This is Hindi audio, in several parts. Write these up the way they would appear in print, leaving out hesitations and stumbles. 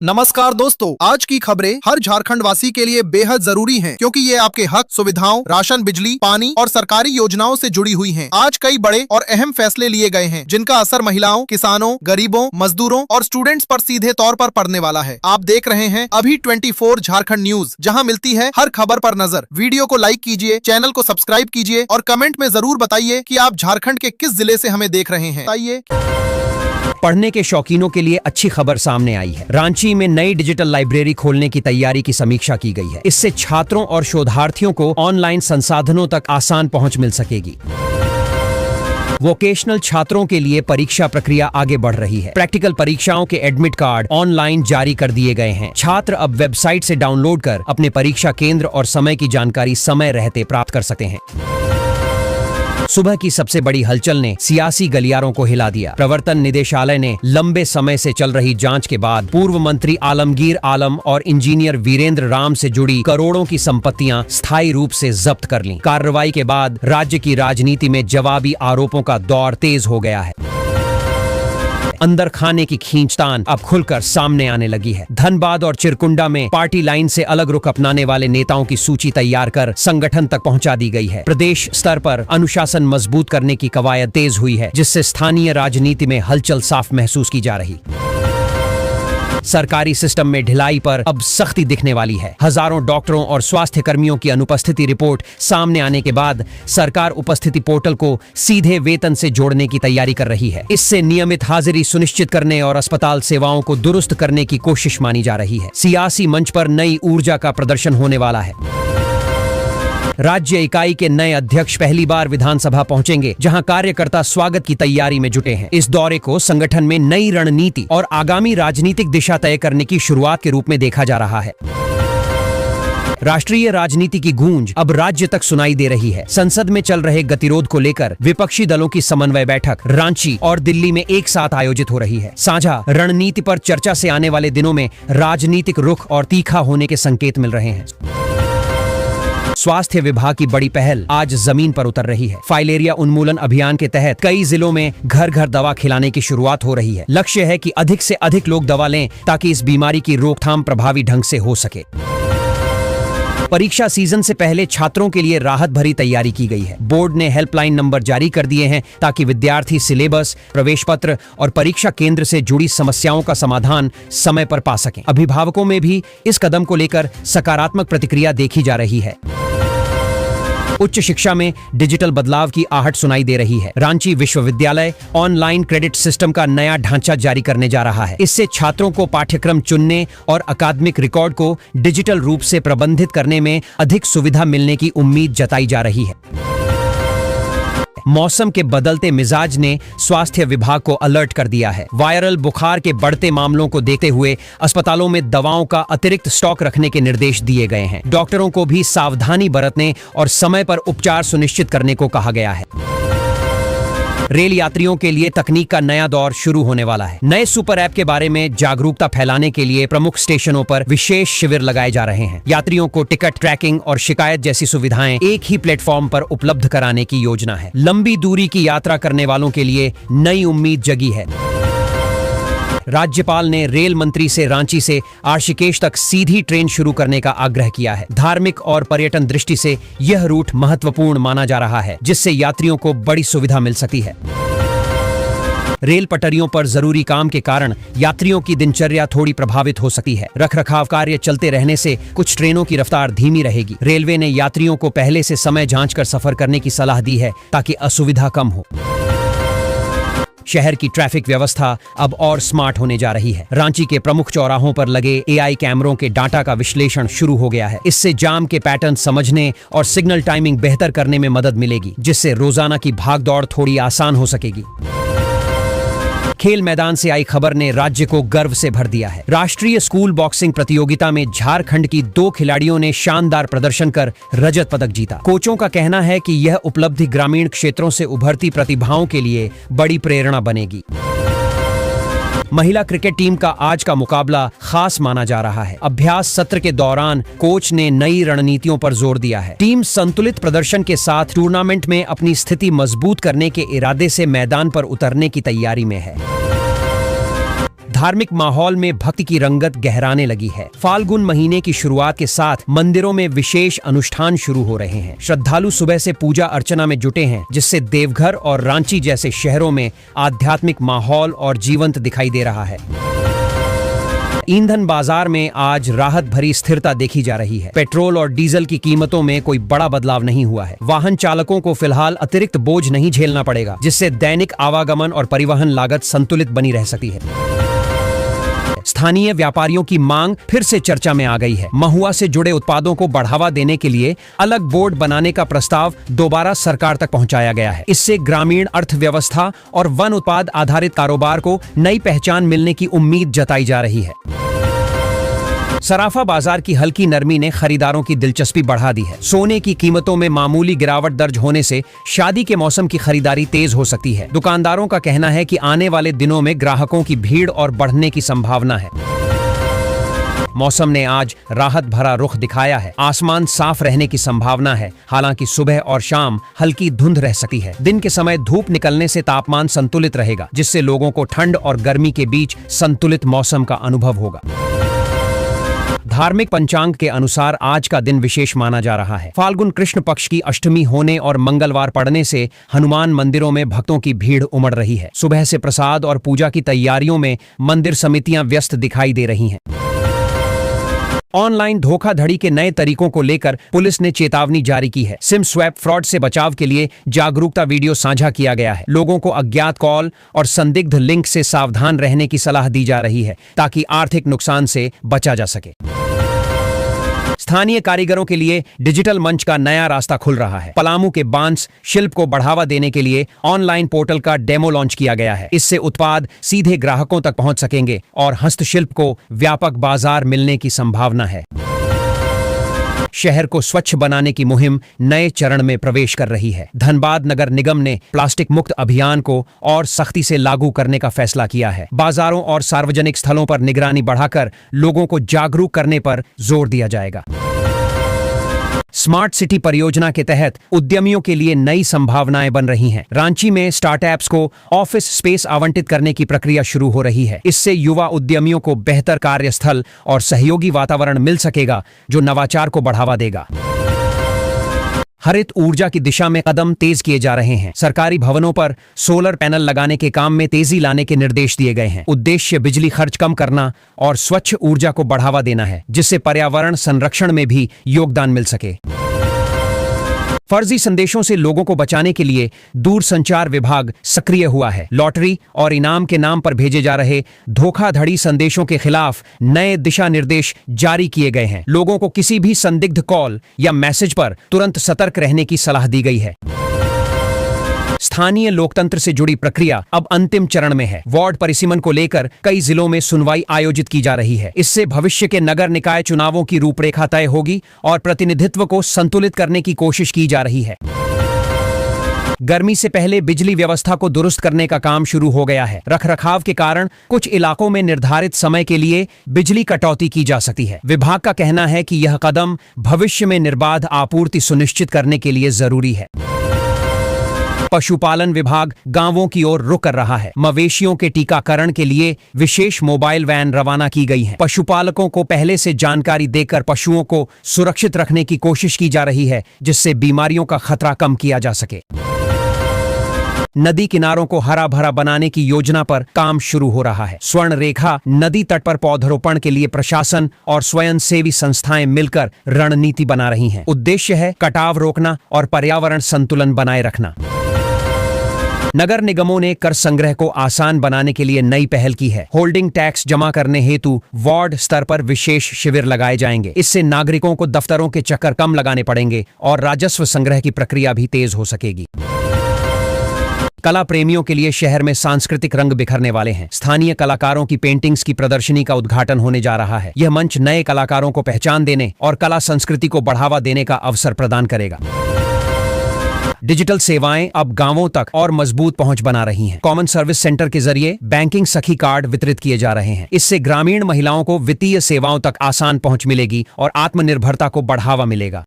नमस्कार दोस्तों, आज की खबरें हर झारखंड वासी के लिए बेहद जरूरी हैं, क्योंकि ये आपके हक, सुविधाओं, राशन, बिजली, पानी और सरकारी योजनाओं से जुड़ी हुई हैं। आज कई बड़े और अहम फैसले लिए गए हैं, जिनका असर महिलाओं, किसानों, गरीबों, मजदूरों और स्टूडेंट्स पर सीधे तौर पर पड़ने वाला है। आप देख रहे हैं अभी 24 झारखंड न्यूज, जहां मिलती है हर खबर पर नजर। वीडियो को लाइक कीजिए, चैनल को सब्सक्राइब कीजिए और कमेंट में जरूर बताइए कि आप झारखंड के किस जिले से हमें देख रहे हैं। बताइए। पढ़ने के शौकीनों के लिए अच्छी खबर सामने आई है। रांची में नई डिजिटल लाइब्रेरी खोलने की तैयारी की समीक्षा की गई है। इससे छात्रों और शोधार्थियों को ऑनलाइन संसाधनों तक आसान पहुंच मिल सकेगी। वोकेशनल छात्रों के लिए परीक्षा प्रक्रिया आगे बढ़ रही है। प्रैक्टिकल परीक्षाओं के एडमिट कार्ड ऑनलाइन जारी कर दिए गए हैं। छात्र अब वेबसाइट से डाउनलोड कर अपने परीक्षा केंद्र और समय की जानकारी समय रहते प्राप्त कर सकते हैं। सुबह की सबसे बड़ी हलचल ने सियासी गलियारों को हिला दिया। प्रवर्तन निदेशालय ने लंबे समय से चल रही जांच के बाद पूर्व मंत्री आलमगीर आलम और इंजीनियर वीरेंद्र राम से जुड़ी करोड़ों की संपत्तियां स्थायी रूप से जब्त कर लीं। कार्रवाई के बाद राज्य की राजनीति में जवाबी आरोपों का दौर तेज हो गया है। अंदर खाने की खींचतान अब खुलकर सामने आने लगी है। धनबाद और चिरकुंडा में पार्टी लाइन से अलग रुख अपनाने वाले नेताओं की सूची तैयार कर संगठन तक पहुंचा दी गई है। प्रदेश स्तर पर अनुशासन मजबूत करने की कवायद तेज हुई है, जिससे स्थानीय राजनीति में हलचल साफ महसूस की जा रही। सरकारी सिस्टम में ढिलाई पर अब सख्ती दिखने वाली है। हजारों डॉक्टरों और स्वास्थ्य कर्मियों की अनुपस्थिति रिपोर्ट सामने आने के बाद सरकार उपस्थिति पोर्टल को सीधे वेतन से जोड़ने की तैयारी कर रही है। इससे नियमित हाजिरी सुनिश्चित करने और अस्पताल सेवाओं को दुरुस्त करने की कोशिश मानी जा रही है। सियासी मंच पर नई ऊर्जा का प्रदर्शन होने वाला है। राज्य इकाई के नए अध्यक्ष पहली बार विधानसभा पहुंचेंगे, जहां कार्यकर्ता स्वागत की तैयारी में जुटे हैं। इस दौरे को संगठन में नई रणनीति और आगामी राजनीतिक दिशा तय करने की शुरुआत के रूप में देखा जा रहा है। राष्ट्रीय राजनीति की गूंज अब राज्य तक सुनाई दे रही है। संसद में चल रहे गतिरोध को लेकर विपक्षी दलों की समन्वय बैठक रांची और दिल्ली में एक साथ आयोजित हो रही है। साझा रणनीति पर चर्चा से आने वाले दिनों में राजनीतिक रुख और तीखा होने के संकेत मिल रहे हैं। स्वास्थ्य विभाग की बड़ी पहल आज जमीन पर उतर रही है। फाइलेरिया उन्मूलन अभियान के तहत कई जिलों में घर घर दवा खिलाने की शुरुआत हो रही है। लक्ष्य है कि अधिक से अधिक लोग दवा लें, ताकि इस बीमारी की रोकथाम प्रभावी ढंग से हो सके। परीक्षा सीजन से पहले छात्रों के लिए राहत भरी तैयारी की गई है। बोर्ड ने हेल्पलाइन नंबर जारी कर दिए हैं, ताकि विद्यार्थी सिलेबस, प्रवेश पत्र और परीक्षा केंद्र से जुड़ी समस्याओं का समाधान समय पर पा सकें। अभिभावकों में भी इस कदम को लेकर सकारात्मक प्रतिक्रिया देखी जा रही है। उच्च शिक्षा में डिजिटल बदलाव की आहट सुनाई दे रही है। रांची विश्वविद्यालय ऑनलाइन क्रेडिट सिस्टम का नया ढांचा जारी करने जा रहा है। इससे छात्रों को पाठ्यक्रम चुनने और अकादमिक रिकॉर्ड को डिजिटल रूप से प्रबंधित करने में अधिक सुविधा मिलने की उम्मीद जताई जा रही है। मौसम के बदलते मिजाज ने स्वास्थ्य विभाग को अलर्ट कर दिया है। वायरल बुखार के बढ़ते मामलों को देखते हुए अस्पतालों में दवाओं का अतिरिक्त स्टॉक रखने के निर्देश दिए गए हैं। डॉक्टरों को भी सावधानी बरतने और समय पर उपचार सुनिश्चित करने को कहा गया है। रेल यात्रियों के लिए तकनीक का नया दौर शुरू होने वाला है। नए सुपर ऐप के बारे में जागरूकता फैलाने के लिए प्रमुख स्टेशनों पर विशेष शिविर लगाए जा रहे हैं। यात्रियों को टिकट ट्रैकिंग और शिकायत जैसी सुविधाएं एक ही प्लेटफॉर्म पर उपलब्ध कराने की योजना है। लंबी दूरी की यात्रा करने वालों के लिए नई उम्मीद जगी है। राज्यपाल ने रेल मंत्री से रांची से ऋषिकेश तक सीधी ट्रेन शुरू करने का आग्रह किया है। धार्मिक और पर्यटन दृष्टि से यह रूट महत्वपूर्ण माना जा रहा है, जिससे यात्रियों को बड़ी सुविधा मिल सकती है। रेल पटरियों पर जरूरी काम के कारण यात्रियों की दिनचर्या थोड़ी प्रभावित हो सकती है। रखरखाव कार्य चलते रहने से कुछ ट्रेनों की रफ्तार धीमी रहेगी। रेलवे ने यात्रियों को पहले से समय जांच कर सफर करने की सलाह दी है, ताकि असुविधा कम हो। शहर की ट्रैफिक व्यवस्था अब और स्मार्ट होने जा रही है। रांची के प्रमुख चौराहों पर लगे एआई कैमरों के डाटा का विश्लेषण शुरू हो गया है। इससे जाम के पैटर्न समझने और सिग्नल टाइमिंग बेहतर करने में मदद मिलेगी, जिससे रोजाना की भागदौड़ थोड़ी आसान हो सकेगी। खेल मैदान से आई खबर ने राज्य को गर्व से भर दिया है। राष्ट्रीय स्कूल बॉक्सिंग प्रतियोगिता में झारखंड की 2 खिलाड़ियों ने शानदार प्रदर्शन कर रजत पदक जीता। कोचों का कहना है कि यह उपलब्धि ग्रामीण क्षेत्रों से उभरती प्रतिभाओं के लिए बड़ी प्रेरणा बनेगी। महिला क्रिकेट टीम का आज का मुकाबला खास माना जा रहा है। अभ्यास सत्र के दौरान कोच ने नई रणनीतियों पर जोर दिया है। टीम संतुलित प्रदर्शन के साथ टूर्नामेंट में अपनी स्थिति मजबूत करने के इरादे से मैदान पर उतरने की तैयारी में है। धार्मिक माहौल में भक्ति की रंगत गहराने लगी है। फाल्गुन महीने की शुरुआत के साथ मंदिरों में विशेष अनुष्ठान शुरू हो रहे हैं। श्रद्धालु सुबह से पूजा अर्चना में जुटे हैं, जिससे देवघर और रांची जैसे शहरों में आध्यात्मिक माहौल और जीवंत दिखाई दे रहा है। ईंधन बाजार में आज राहत भरी स्थिरता देखी जा रही है। पेट्रोल और डीजल की कीमतों में कोई बड़ा बदलाव नहीं हुआ है। वाहन चालकों को फिलहाल अतिरिक्त बोझ नहीं झेलना पड़ेगा, जिससे दैनिक आवागमन और परिवहन लागत संतुलित बनी रह सकती है। स्थानीय व्यापारियों की मांग फिर से चर्चा में आ गई है। महुआ से जुड़े उत्पादों को बढ़ावा देने के लिए अलग बोर्ड बनाने का प्रस्ताव दोबारा सरकार तक पहुंचाया गया है। इससे ग्रामीण अर्थव्यवस्था और वन उत्पाद आधारित कारोबार को नई पहचान मिलने की उम्मीद जताई जा रही है। सराफा बाजार की हल्की नरमी ने खरीदारों की दिलचस्पी बढ़ा दी है। सोने की कीमतों में मामूली गिरावट दर्ज होने से शादी के मौसम की खरीदारी तेज हो सकती है। दुकानदारों का कहना है कि आने वाले दिनों में ग्राहकों की भीड़ और बढ़ने की संभावना है। मौसम ने आज राहत भरा रुख दिखाया है। आसमान साफ रहने की संभावना है, हालांकि सुबह और शाम हल्की धुंध रह सकती है। दिन के समय धूप निकलने से तापमान संतुलित रहेगा, जिससे लोगों को ठंड और गर्मी के बीच संतुलित मौसम का अनुभव होगा। धार्मिक पंचांग के अनुसार आज का दिन विशेष माना जा रहा है। फाल्गुन कृष्ण पक्ष की अष्टमी होने और मंगलवार पड़ने से हनुमान मंदिरों में भक्तों की भीड़ उमड़ रही है। सुबह से प्रसाद और पूजा की तैयारियों में मंदिर समितियां व्यस्त दिखाई दे रही हैं। ऑनलाइन धोखाधड़ी के नए तरीकों को लेकर पुलिस ने चेतावनी जारी की है। सिम स्वैप फ्रॉड से बचाव के लिए जागरूकता वीडियो साझा किया गया है। लोगों को अज्ञात कॉल और संदिग्ध लिंक से सावधान रहने की सलाह दी जा रही है, ताकि आर्थिक नुकसान से बचा जा सके। स्थानीय कारीगरों के लिए डिजिटल मंच का नया रास्ता खुल रहा है। पलामू के बांस शिल्प को बढ़ावा देने के लिए ऑनलाइन पोर्टल का डेमो लॉन्च किया गया है। इससे उत्पाद सीधे ग्राहकों तक पहुंच सकेंगे और हस्तशिल्प को व्यापक बाजार मिलने की संभावना है। शहर को स्वच्छ बनाने की मुहिम नए चरण में प्रवेश कर रही है। धनबाद नगर निगम ने प्लास्टिक मुक्त अभियान को और सख्ती से लागू करने का फैसला किया है। बाजारों और सार्वजनिक स्थलों पर निगरानी बढ़ाकर लोगों को जागरूक करने पर जोर दिया जाएगा। स्मार्ट सिटी परियोजना के तहत उद्यमियों के लिए नई संभावनाएं बन रही हैं। रांची में स्टार्टअप्स को ऑफिस स्पेस आवंटित करने की प्रक्रिया शुरू हो रही है। इससे युवा उद्यमियों को बेहतर कार्यस्थल और सहयोगी वातावरण मिल सकेगा, जो नवाचार को बढ़ावा देगा। हरित ऊर्जा की दिशा में कदम तेज किए जा रहे हैं। सरकारी भवनों पर सोलर पैनल लगाने के काम में तेजी लाने के निर्देश दिए गए हैं। उद्देश्य बिजली खर्च कम करना और स्वच्छ ऊर्जा को बढ़ावा देना है, जिससे पर्यावरण संरक्षण में भी योगदान मिल सके। फर्जी संदेशों से लोगों को बचाने के लिए दूरसंचार विभाग सक्रिय हुआ है। लॉटरी और इनाम के नाम पर भेजे जा रहे धोखाधड़ी संदेशों के खिलाफ नए दिशा निर्देश जारी किए गए हैं। लोगों को किसी भी संदिग्ध कॉल या मैसेज पर तुरंत सतर्क रहने की सलाह दी गई है। स्थानीय लोकतंत्र से जुड़ी प्रक्रिया अब अंतिम चरण में है। वार्ड परिसीमन को लेकर कई जिलों में सुनवाई आयोजित की जा रही है। इससे भविष्य के नगर निकाय चुनावों की रूपरेखा तय होगी और प्रतिनिधित्व को संतुलित करने की कोशिश की जा रही है। गर्मी से पहले बिजली व्यवस्था को दुरुस्त करने का काम शुरू हो गया है। रखरखाव के कारण कुछ इलाकों में निर्धारित समय के लिए बिजली कटौती की जा सकती है। विभाग का कहना है कि यह कदम भविष्य में निर्बाध आपूर्ति सुनिश्चित करने के लिए जरूरी है। पशुपालन विभाग गांवों की ओर रुख कर रहा है। मवेशियों के टीकाकरण के लिए विशेष मोबाइल वैन रवाना की गई हैं। पशुपालकों को पहले से जानकारी देकर पशुओं को सुरक्षित रखने की कोशिश की जा रही है, जिससे बीमारियों का खतरा कम किया जा सके। नदी किनारों को हरा भरा बनाने की योजना पर काम शुरू हो रहा है। स्वर्ण रेखा नदी तट पर पौधरोपण के लिए प्रशासन और स्वयंसेवी संस्थाएं मिलकर रणनीति बना रही हैं। उद्देश्य है कटाव रोकना और पर्यावरण संतुलन बनाए रखना। नगर निगमों ने कर संग्रह को आसान बनाने के लिए नई पहल की है। होल्डिंग टैक्स जमा करने हेतु वार्ड स्तर पर विशेष शिविर लगाए जाएंगे। इससे नागरिकों को दफ्तरों के चक्कर कम लगाने पड़ेंगे और राजस्व संग्रह की प्रक्रिया भी तेज हो सकेगी। कला प्रेमियों के लिए शहर में सांस्कृतिक रंग बिखरने वाले हैं। स्थानीय कलाकारों की पेंटिंग्स की प्रदर्शनी का उद्घाटन होने जा रहा है। यह मंच नए कलाकारों को पहचान देने और कला संस्कृति को बढ़ावा देने का अवसर प्रदान करेगा। डिजिटल सेवाएं अब गांवों तक और मजबूत पहुंच बना रही हैं। कॉमन सर्विस सेंटर के जरिए बैंकिंग सखी कार्ड वितरित किए जा रहे हैं। इससे ग्रामीण महिलाओं को वित्तीय सेवाओं तक आसान पहुंच मिलेगी और आत्मनिर्भरता को बढ़ावा मिलेगा।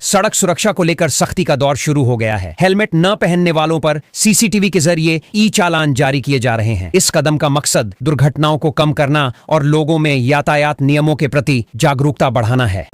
सड़क सुरक्षा को लेकर सख्ती का दौर शुरू हो गया है। हेलमेट न पहनने वालों पर सीसीटीवी के जरिए ई चालान जारी किए जा रहे हैं। इस कदम का मकसद दुर्घटनाओं को कम करना और लोगों में यातायात नियमों के प्रति जागरूकता बढ़ाना है।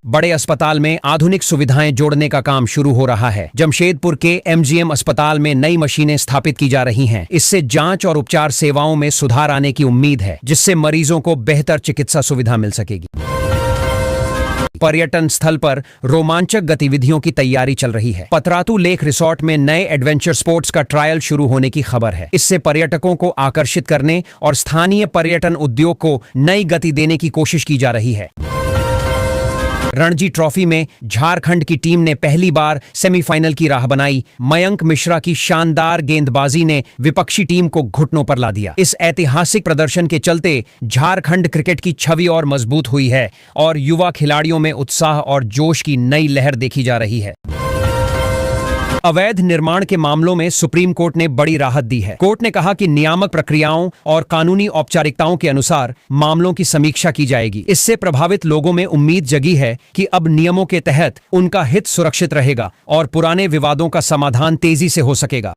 बड़े अस्पताल में आधुनिक सुविधाएं जोड़ने का काम शुरू हो रहा है। जमशेदपुर के एमजीएम अस्पताल में नई मशीनें स्थापित की जा रही हैं। इससे जांच और उपचार सेवाओं में सुधार आने की उम्मीद है, जिससे मरीजों को बेहतर चिकित्सा सुविधा मिल सकेगी। पर्यटन स्थल पर रोमांचक गतिविधियों की तैयारी चल रही है। पतरातू लेक रिसोर्ट में नए एडवेंचर स्पोर्ट्स का ट्रायल शुरू होने की खबर है। इससे पर्यटकों को आकर्षित करने और स्थानीय पर्यटन उद्योग को नई गति देने की कोशिश की जा रही है। रणजी ट्रॉफी में झारखंड की टीम ने पहली बार सेमीफाइनल की राह बनाई। मयंक मिश्रा की शानदार गेंदबाजी ने विपक्षी टीम को घुटनों पर ला दिया। इस ऐतिहासिक प्रदर्शन के चलते झारखंड क्रिकेट की छवि और मजबूत हुई है और युवा खिलाड़ियों में उत्साह और जोश की नई लहर देखी जा रही है। अवैध निर्माण के मामलों में सुप्रीम कोर्ट ने बड़ी राहत दी है। कोर्ट ने कहा कि नियामक प्रक्रियाओं और कानूनी औपचारिकताओं के अनुसार मामलों की समीक्षा की जाएगी। इससे प्रभावित लोगों में उम्मीद जगी है कि अब नियमों के तहत उनका हित सुरक्षित रहेगा और पुराने विवादों का समाधान तेजी से हो सकेगा।